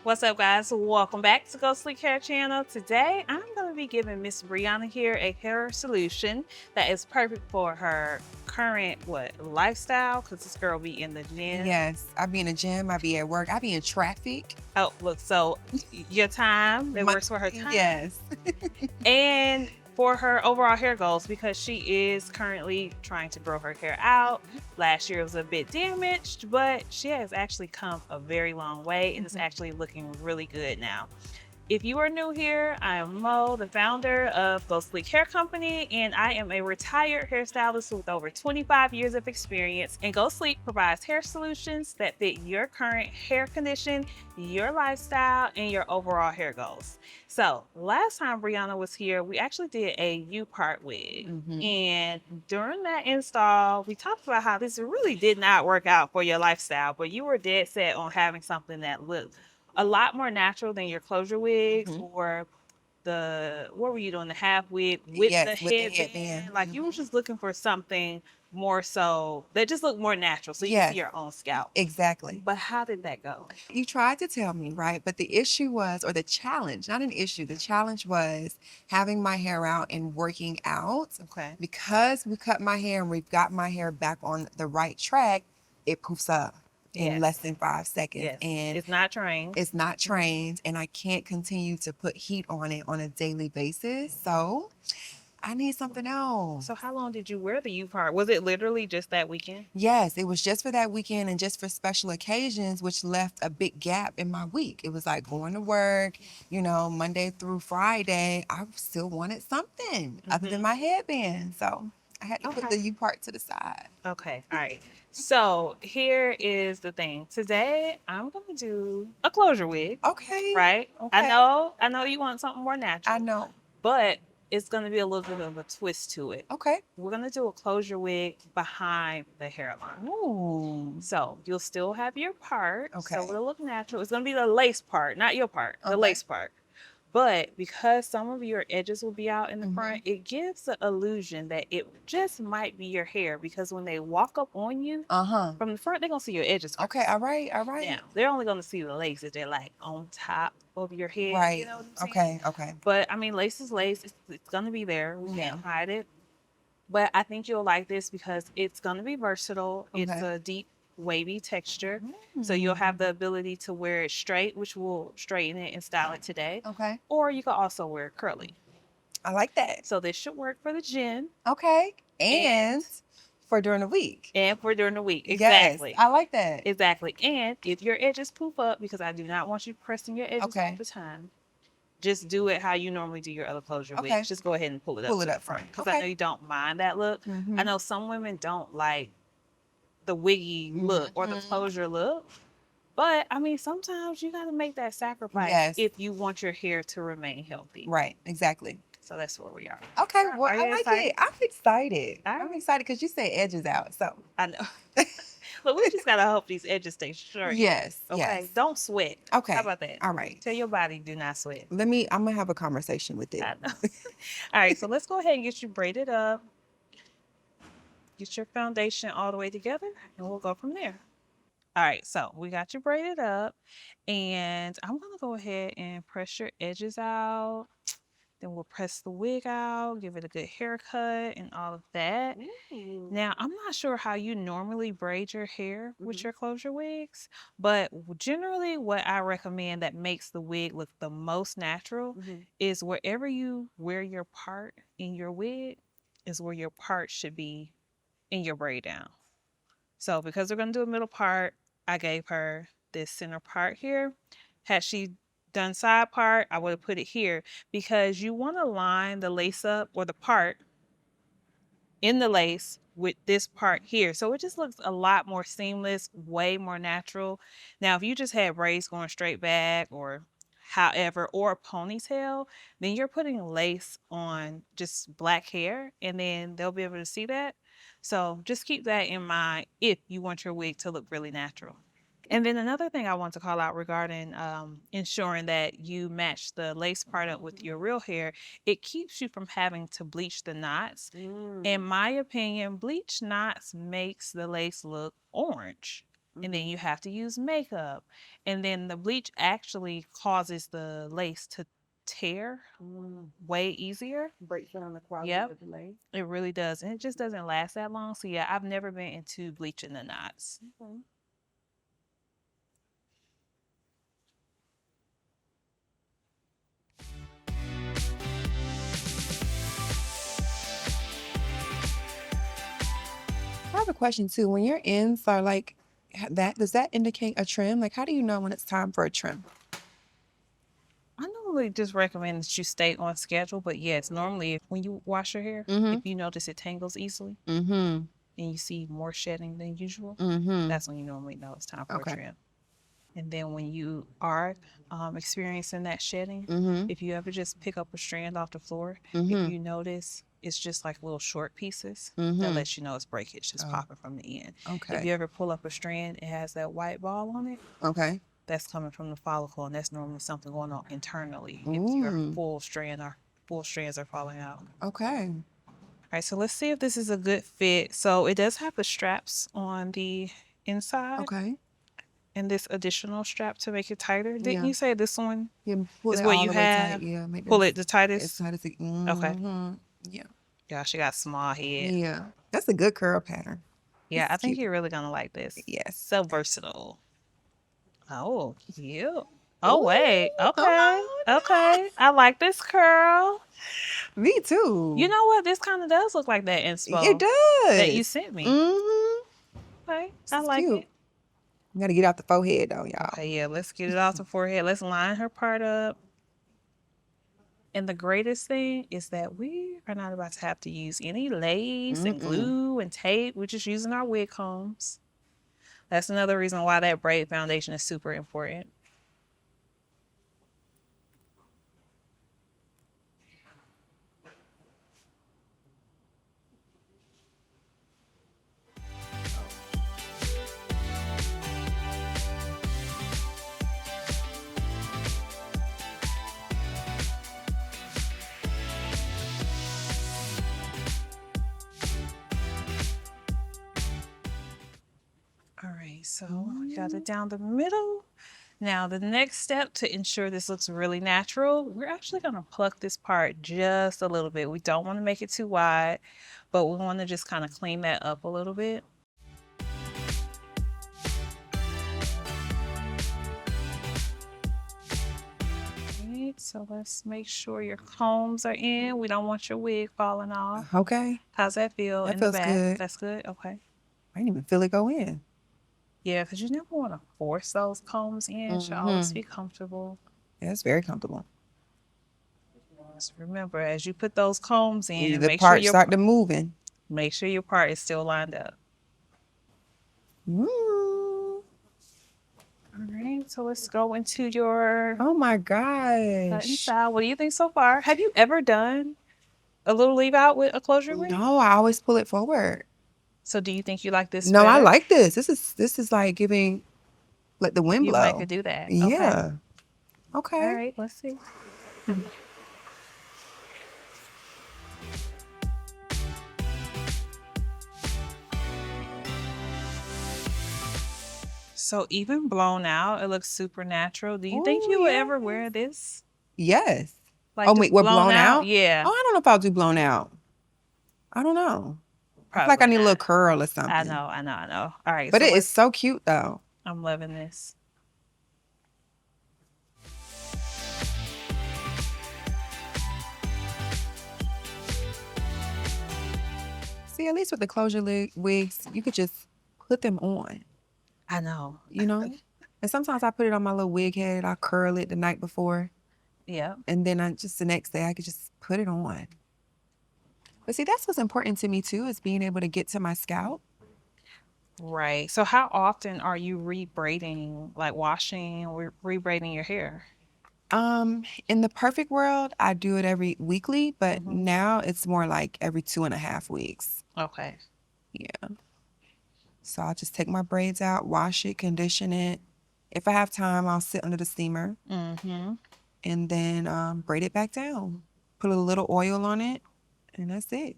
What's up, guys? Welcome back to Go Sleek Hair Channel. Today, I'm going to be giving Miss Brianna here a hair solution that is perfect for her current lifestyle. Because this girl be in the gym. Yes, I be in the gym, I be at work, I be in traffic. Oh, look, so your time that works for her time. Yes. And for her overall hair goals, because she is currently trying to grow her hair out. Last year was a bit damaged, but she has actually come a very long way and it's actually looking really good now. If you are new here, I am Mo, the founder of Go Sleek Hair Company, and I am a retired hairstylist with over 25 years of experience. And Go Sleek provides hair solutions that fit your current hair condition, your lifestyle, and your overall hair goals. So last time Brianna was here, we actually did a U-part wig. And during that install, we talked about how this really did not work out for your lifestyle, but you were dead set on having something that looked a lot more natural than your closure wigs or what were you doing? The half wig with Yes, the with the headband. headband. Like you were just looking for something more so that just looked more natural so you can Yes, see your own scalp. exactly. But how did that go? You tried to tell me, right? But the issue was, or the challenge, not an issue, the challenge was having my hair out and working out. Okay. Because we cut my hair and we've got my hair back on the right track, it poofs up in less than 5 seconds. Yes. And It's not trained. it's not trained, and I can't continue to put heat on it on a daily basis. So I need something else. So how long did you wear the U-part? Was it literally just that weekend? Yes, it was just for that weekend and just for special occasions, which left a big gap in my week. It was like going to work, Monday through Friday. I still wanted something other than my headband. So I had to put the U part to the side. Okay. All right. So here is the thing. Today I'm gonna do a closure wig. Okay. Right? Okay. I know you want something more natural. I know. But it's gonna be a little bit of a twist to it. Okay. We're gonna do a closure wig behind the hairline. Ooh. So you'll still have your part. Okay. So it'll look natural. It's gonna be the lace part, not your part, the lace part. But because some of your edges will be out in the front, it gives the illusion that it just might be your hair because when they walk up on you from the front, they're gonna see your edges first. Okay, all right, all right. Now, they're only gonna see the lace if they're like on top of your head. Right. You know what I'm saying? Okay, okay. But I mean, lace is lace. It's gonna be there. We can't hide it. But I think you'll like this because it's gonna be versatile. It's a deep wavy texture. So you'll have the ability to wear it straight, which will straighten it and style it today. Okay. Or you can also wear it curly. I like that. So this should work for the gym. Okay. And for during the week. And for during the week. Exactly. Yes, I like that. Exactly. And if your edges poof up, because I do not want you pressing your edges all the time, just do it how you normally do your other closure wigs. Just go ahead and pull it up. Pull it up front. Because I know you don't mind that look. I know some women don't like the wiggy look or the closure look. But I mean, sometimes you got to make that sacrifice if you want your hair to remain healthy. Right, exactly. So that's where we are. Okay, well, Are you I like excited? it. I'm excited. All right. I'm excited because you say edges out. So I know. Look, we just got to hope these edges stay straight. yes, Okay. yes. Don't sweat. Okay. How about that? All right. Tell your body do not sweat. I'm gonna have a conversation with it. I know. All right, so let's go ahead and get you braided up. Get your foundation all the way together, and we'll go from there. All right, so we got you braided up, and I'm gonna go ahead and press your edges out. Then we'll press the wig out, give it a good haircut, and all of that. Now, I'm not sure how you normally braid your hair with your closure wigs, but generally, what I recommend that makes the wig look the most natural is wherever you wear your part in your wig, is where your part should be in your braid down. So, because we're going to do a middle part, I gave her this center part here. Had she done side part, I would have put it here because you want to line the lace up or the part in the lace with this part here. So it just looks a lot more seamless, way more natural. Now, if you just had braids going straight back or however, or a ponytail, then you're putting lace on just black hair and then they'll be able to see that. So just keep that in mind if you want your wig to look really natural. And then another thing I want to call out regarding ensuring that you match the lace part up with your real hair, it keeps you from having to bleach the knots. In my opinion, bleach knots makes the lace look orange. and then you have to use makeup. And then the bleach actually causes the lace to tear way easier. Breaks down the quality Yep. of the lace. It really does. And it just doesn't last that long. So yeah, I've never been into bleaching the knots. Okay. I have a question too. When your ends are like that, does that indicate a trim? Like, how do you know when it's time for a trim? I normally just recommend that you stay on schedule, but yes, normally when you wash your hair, Mm-hmm. if you notice it tangles easily Mm-hmm. and you see more shedding than usual, Mm-hmm. that's when you normally know it's time for Okay. a trim. And then when you are experiencing that shedding, Mm-hmm. if you ever just pick up a strand off the floor, Mm-hmm. if you notice it's just like little short pieces, Mm-hmm. that lets you know it's breakage, just Oh. popping from the end. If Okay. you ever pull up a strand, it has that white ball on it, Okay. that's coming from the follicle, and that's normally something going on internally if your full strands are falling out. Okay. All right, so let's see if this is a good fit. So it does have the straps on the inside Okay. and this additional strap to make it tighter. Didn't Yeah. you say this one Yeah. Pull is it what all you the way tight. have? Yeah. Make Pull this it the as tightest? tight as it. Okay. Mm-hmm. Yeah. Yeah, she got a small head. Yeah. That's a good curl pattern. Yeah, This I is think cute. you're really gonna like this. Yes. So versatile. Oh, cute. Oh, wait. Ooh, Okay. oh, Okay. I like this curl. Me too. You know what? This kind of does look like that It inspo does. that you sent me. Mm-hmm. Okay. This I is like cute. it. You gotta get out the forehead though, y'all. Okay, yeah, let's get it off the forehead. Let's line her part up. And the greatest thing is that we are not about to have to use any lace and glue and tape. We're just using our wig combs. That's another reason why that braid foundation is super important. All right, so we got it down the middle. Now, the next step to ensure this looks really natural, we're actually going to pluck this part just a little bit. We don't want to make it too wide, but we want to just kind of clean that up a little bit. All right, so let's make sure your combs are in. We don't want your wig falling off. Okay. How's that feel That in feels the back? good. That's good? Okay. I didn't even feel it go in. Yeah, because you never want to force those combs in. It should always be comfortable. Yeah, it's very comfortable. Just remember, as you put those combs in, The make sure parts start to moving. make sure your part is still lined up. Ooh. All right, so let's go into your Oh my cutting gosh. style. What do you think so far? Have you ever done a little leave out with a closure wig? No, I always pull it forward. So do you think you like this No, I better? like this. This is like giving, let the wind You blow. might could do that. Yeah. Okay. Okay. All right, let's see. So even blown out, it looks super natural. Do you think Ooh, you would ever yes. wear this? Yes. Like Oh just wait, we're blown out? Yeah. Oh, I don't know if I'll do blown out. I don't know. I feel like I Probably need a little not. curl or something. I know. All right, But so it is let's, so cute though. I'm loving this. See, at least with the closure wigs, you could just put them on, I know. you know? And sometimes I put it on my little wig head. I curl it the night before. Yeah. And then the next day I could just put it on. But see, that's what's important to me too, is being able to get to my scalp. Right. So how often are you rebraiding, like washing or rebraiding your hair? In the perfect world, I do it every weekly, but Mhm. now it's more like every 2.5 weeks. Okay. Yeah. So I'll just take my braids out, wash it, condition it. If I have time, I'll sit under the steamer Mm-hmm. and then braid it back down. Put a little oil on it, and that's it.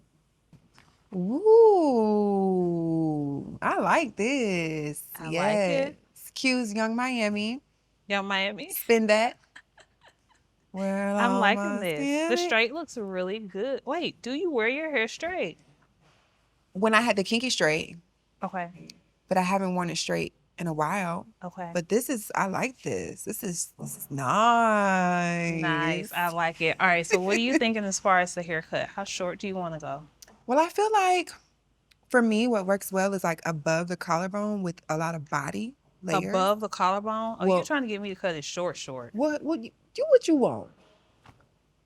Ooh, I like this. I like it. Excuse Young Miami. Young Miami. Spin that. Well, I'm liking almost this. in The it. straight looks really good. Wait, do you wear your hair straight? When I had the kinky straight, Okay. but I haven't worn it straight in a while. Okay. But this is, I like this. This is nice. Nice. I like it. All right. So what are you thinking as far as the haircut? How short do you want to go? Well, I feel like for me, what works well is like above the collarbone with a lot of body layers. Above the collarbone? Oh, Well- you're trying to get me to cut it short. What you do what you want.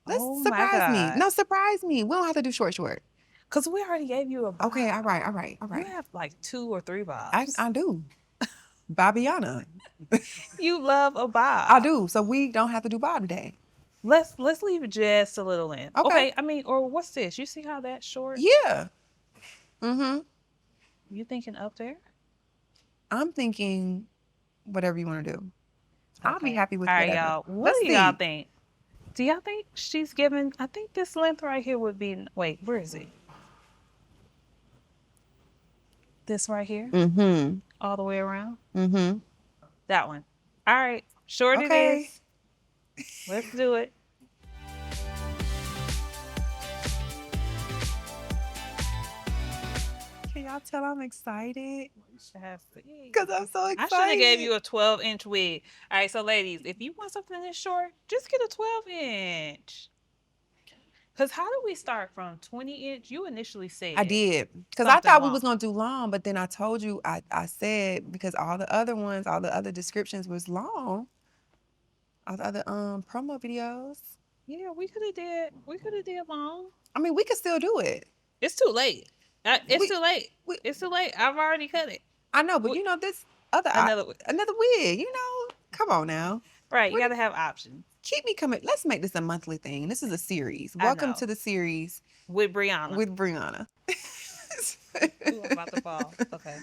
Let's Oh my surprise me. God. No, surprise me. We don't have to do short. Because we already gave you a bob. Okay, all right. You have like 2 or 3 bobs. I do. Babiana. You love a bob. I do. So we don't have to do bob today. Let's leave it just a little in. Okay. I mean, or what's this? You see how that's short? Yeah. Mm-hmm. You thinking up there? I'm thinking whatever you want to do. I'll be Okay. happy with All right, whatever. y'all. What Let's do see. y'all think? Do y'all think she's giving? I think this length right here would be. Wait, where is it? This right here, Mm-hmm. all the way around. Mm-hmm. That one. All right, short Okay. it is. Let's do it. Can y'all tell I'm excited? Because Because I'm so I excited. should have gave you a 12-inch wig. All right, so ladies, if you want something this short, just get a 12-inch. Because how do we start from 20-inch? You initially said. I did. Because I Something thought we long. was going to do long, but then I told you, I said, because all the other ones, all the other descriptions was long. All the other promo videos. Yeah, we could have did long. I mean, we could still do it. It's too late. It's We- too late. we- It's too late. I've already cut it. I know, but We- you know, this other Another wig, you know? Come on now. Right, you What- got to have options. Keep me coming. Let's make this a monthly thing. This is a series. I Welcome know. to the series With Brianna. with Brianna. Ooh, I'm about to fall. Okay.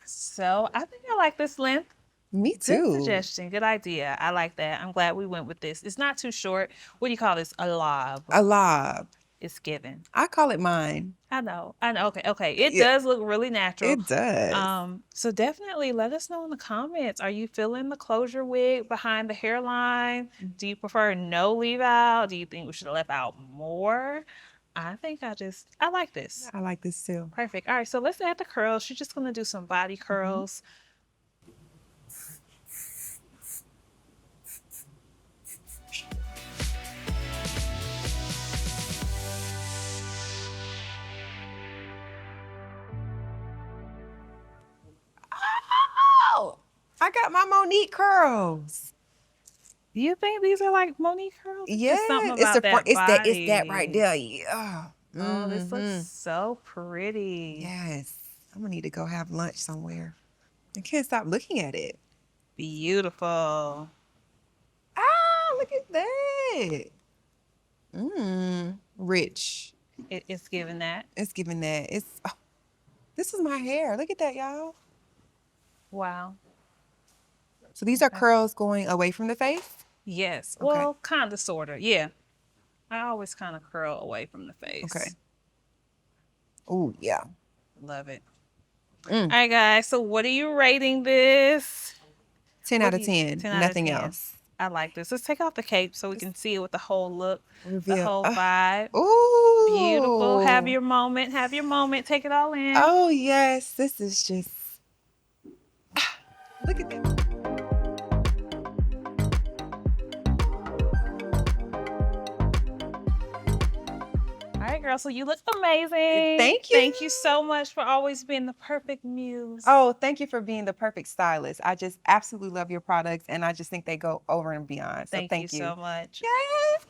So I think I like this length. Me Good too. suggestion. Good idea. I like that. I'm glad we went with this. It's not too short. What do you call this? A lob. A lob. It's given. I call it mine. I know. Okay. It Yeah. does look really natural. It does. So definitely let us know in the comments. Are you feeling the closure wig behind the hairline? Do you prefer no leave out? Do you think we should have left out more? I think I like this. I like this too. Perfect. All right, so let's add the curls. She's just gonna do some body curls. Oh, I got my Monique curls. Do you think these are like Monique curls? Yeah, Just something it's about the that front. It's that body. right there. Yeah. Oh, this Mhm. looks so pretty. Yes. I'm gonna need to go have lunch somewhere. I can't stop looking at it. Beautiful. Ah, look at that. Rich. It's giving that. It's giving that. This is my hair. Look at that, y'all. Wow. So these are curls going away from the face. Yes. Okay. Well, kind of, sort of. Yeah. I always kind of curl away from the face. Okay. Oh yeah. Love it. Mm. All right, guys. So what are you rating this? 10 What out of do you- 10. 10 out of Nothing 10. else. I like this. Let's take off the cape so we can see it with the whole look, the Reveal. whole vibe. Ooh. Beautiful. Have your moment. Have your moment. Take it all in. Oh yes. This is just. Look at that. All right, girl. So you look amazing. Thank you. Thank you so much for always being the perfect muse. Oh, thank you for being the perfect stylist. I just absolutely love your products, and I just think they go over and beyond. So thank you so much. Yes.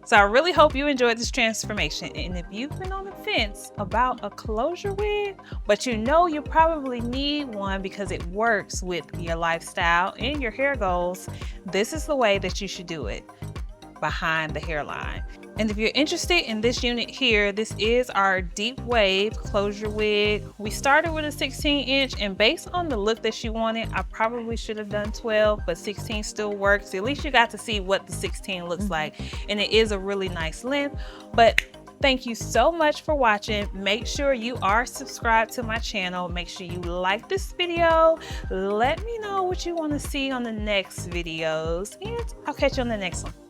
So I really hope you enjoyed this transformation. And if you've been on the fence about a closure wig, but you know you probably need one because it works with your lifestyle and your hair goals, this is the way that you should do it, behind the hairline. And if you're interested in this unit here, this is our deep wave closure wig. We started with a 16-inch, and based on the look that she wanted, I probably should have done 12, but 16 still works. At least you got to see what the 16 looks like. And it is a really nice length, but Thank you so much for watching. Make sure you are subscribed to my channel. Make sure you like this video. Let me know what you want to see on the next videos, and I'll catch you on the next one.